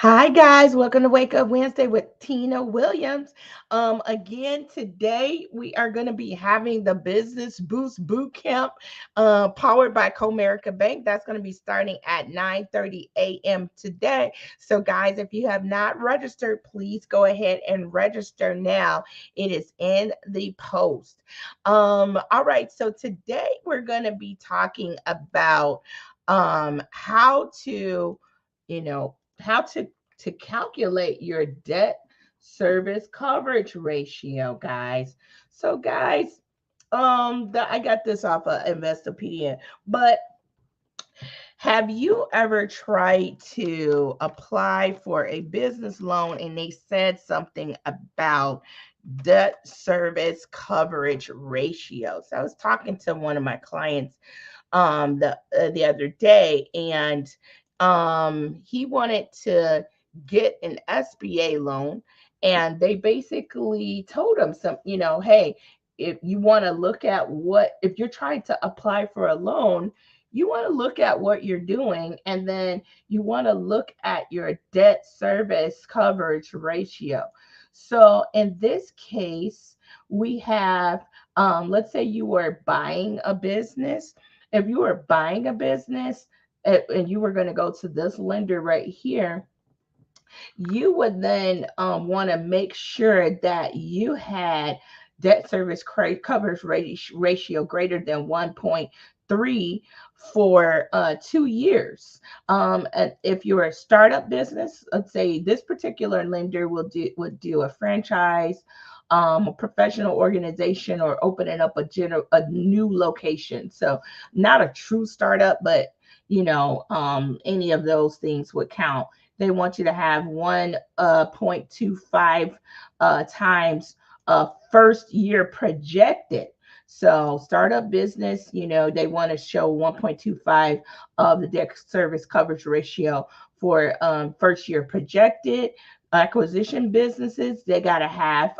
Hi guys, welcome to Wake Up Wednesday with Tina Williams. Again, today we are going to be having the Business Boost Boot Camp, powered by Comerica Bank. That's going to be starting at 9:30 a.m. today. So, guys, if you have not registered, please go ahead and register now. It is in the post. All right, so today we're going to be talking about how to, how to calculate your debt service coverage ratio, guys. So, guys, I got this off of Investopedia, but have you ever tried to apply for a business loan and they said something about debt service coverage ratio? So I was talking to one of my clients the other day, and he wanted to get an SBA loan, and they basically told him hey, if you want to look at if you're trying to apply for a loan, you want to look at what you're doing, and then you want to look at your debt service coverage ratio. So in this case, we have, let's say you were buying a business. If you were buying a business and you were going to go to this lender right here, you would then want to make sure that you had debt service coverage ratio greater than 1.3 for 2 years. And if you're a startup business, let's say this particular lender would do a franchise, a professional organization, or opening up a new location. So not a true startup, but any of those things would count. They want you to have 1.25 times first year projected. So startup business, they want to show 1.25 of the debt service coverage ratio for first year projected. Acquisition businesses, they got to have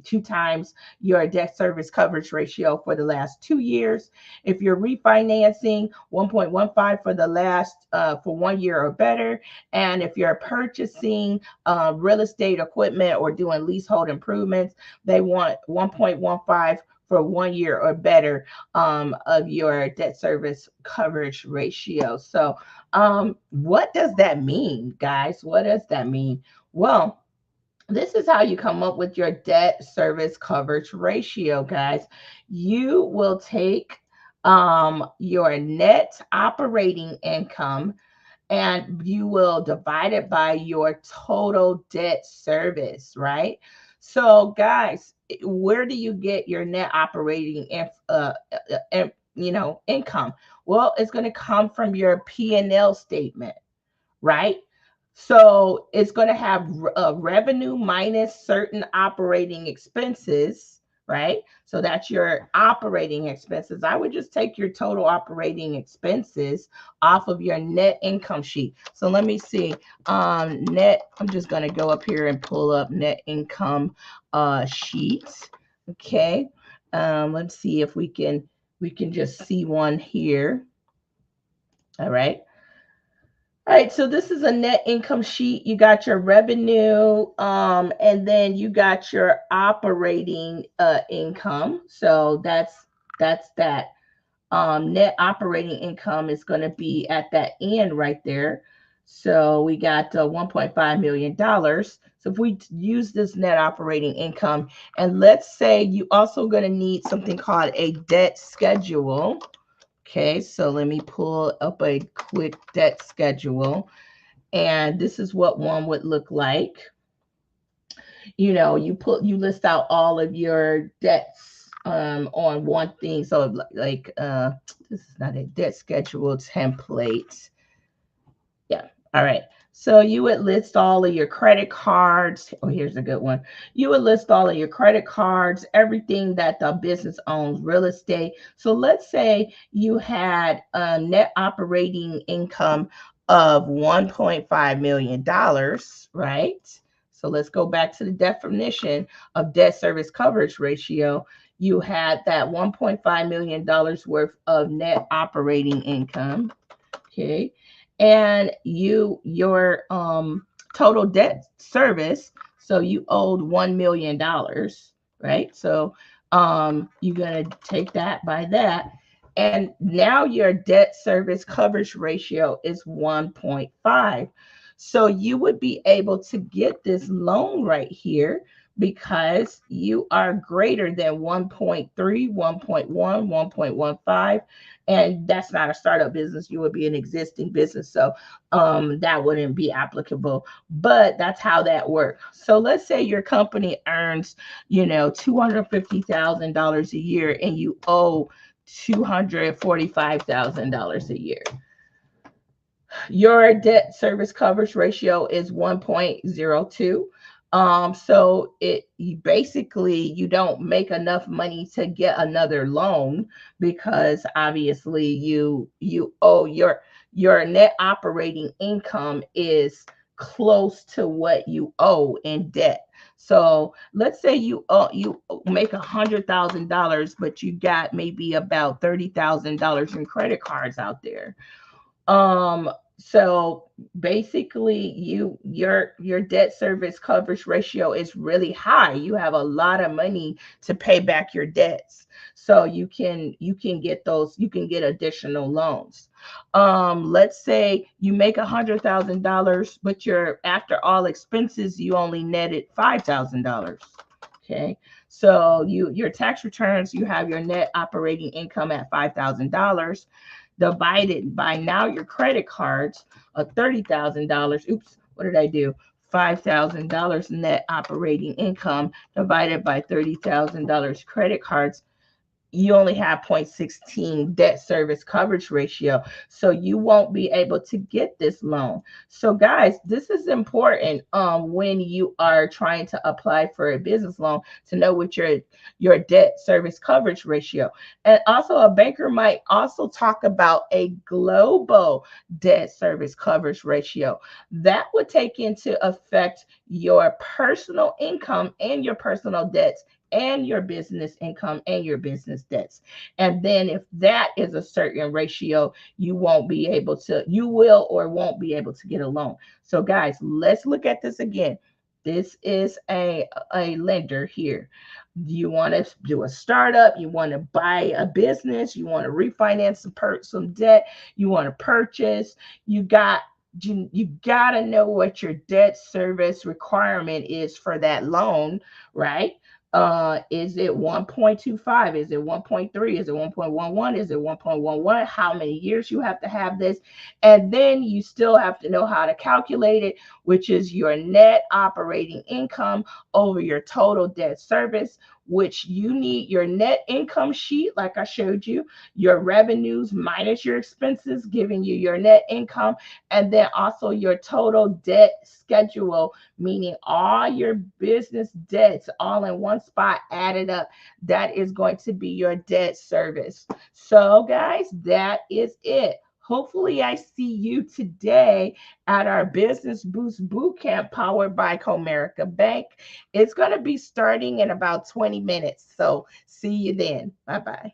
2 times your debt service coverage ratio for the last 2 years. If you're refinancing, 1.15 for the last for 1 year or better. And if you're purchasing real estate equipment or doing leasehold improvements, they want 1.15 for 1 year or better of your debt service coverage ratio. So, what does that mean, guys? What does that mean? Well, this is how you come up with your debt service coverage ratio, guys. You will take your net operating income and you will divide it by your total debt service, right? So, guys, where do you get your net operating income? Well, it's going to come from your P&L statement, right? So it's going to have revenue minus certain operating expenses, right? So that's your operating expenses. I would just take your total operating expenses off of your net income sheet. So let me see. Net, I'm just going to go up here and pull up net income sheets. Okay. Let's see if we can just see one here. All right. All right, so this is a net income sheet. You got your revenue, and then you got your operating income. So that's that. Net operating income is going to be at that end right there. So we got $1.5 million. So if we use this net operating income, and let's say you also going to need something called a debt schedule. Okay, so let me pull up a quick debt schedule. And this is what one would look like. You list out all of your debts on one thing. So like this is not a debt schedule template. Yeah. All right. So you would list all of your credit cards. Oh, here's a good one. You would list all of your credit cards, everything that the business owns, real estate. So let's say you had a net operating income of $1.5 million, right? So let's go back to the definition of debt service coverage ratio. You had that $1.5 million worth of net operating income. Okay. And your total debt service. So you owed $1 million, right? So you're going to take that by that. And now your debt service coverage ratio is 1.5. So you would be able to get this loan right here because you are greater than 1.3, 1.1, 1.15. And that's not a startup business. You would be an existing business. So that wouldn't be applicable, but that's how that works. So let's say your company earns, $250,000 a year and you owe $245,000 a year. Your debt service coverage ratio is 1.02. So you don't make enough money to get another loan because obviously you owe your net operating income is close to what you owe in debt. So let's say you make $100,000, but you got maybe about $30,000 in credit cards out there. So basically your debt service coverage ratio is really high. You have a lot of money to pay back your debts. So you can get additional loans. Let's say you make $100,000, but after all expenses, you only netted $5,000. Okay. So your tax returns, you have your net operating income at $5,000 divided by now your credit cards of $30,000. Oops, what did I do? $5,000 net operating income divided by $30,000 credit cards. You only have 0.16 debt service coverage ratio. So you won't be able to get this loan. So guys, this is important when you are trying to apply for a business loan to know what your debt service coverage ratio. And also a banker might also talk about a global debt service coverage ratio. That would take into effect your personal income and your personal debts and your business income and your business debts. And then if that is a certain ratio, you will or won't be able to get a loan. So guys, let's look at this again. This is a lender here. You want to do a startup, you want to buy a business, you want to refinance some debt, you want to purchase, you got to know what your debt service requirement is for that loan, right? Is it 1.25? Is it 1.3? Is it 1.11? Is it 1.11? How many years you have to have this? And then you still have to know how to calculate it, which is your net operating income over your total debt service, which you need your net income sheet, like I showed you, your revenues minus your expenses, giving you your net income, and then also your total debt schedule, meaning all your business debts all in one spot added up. That is going to be your debt service. So, guys, that is it. Hopefully, I see you today at our Business Boost Bootcamp powered by Comerica Bank. It's going to be starting in about 20 minutes. So, see you then. Bye bye.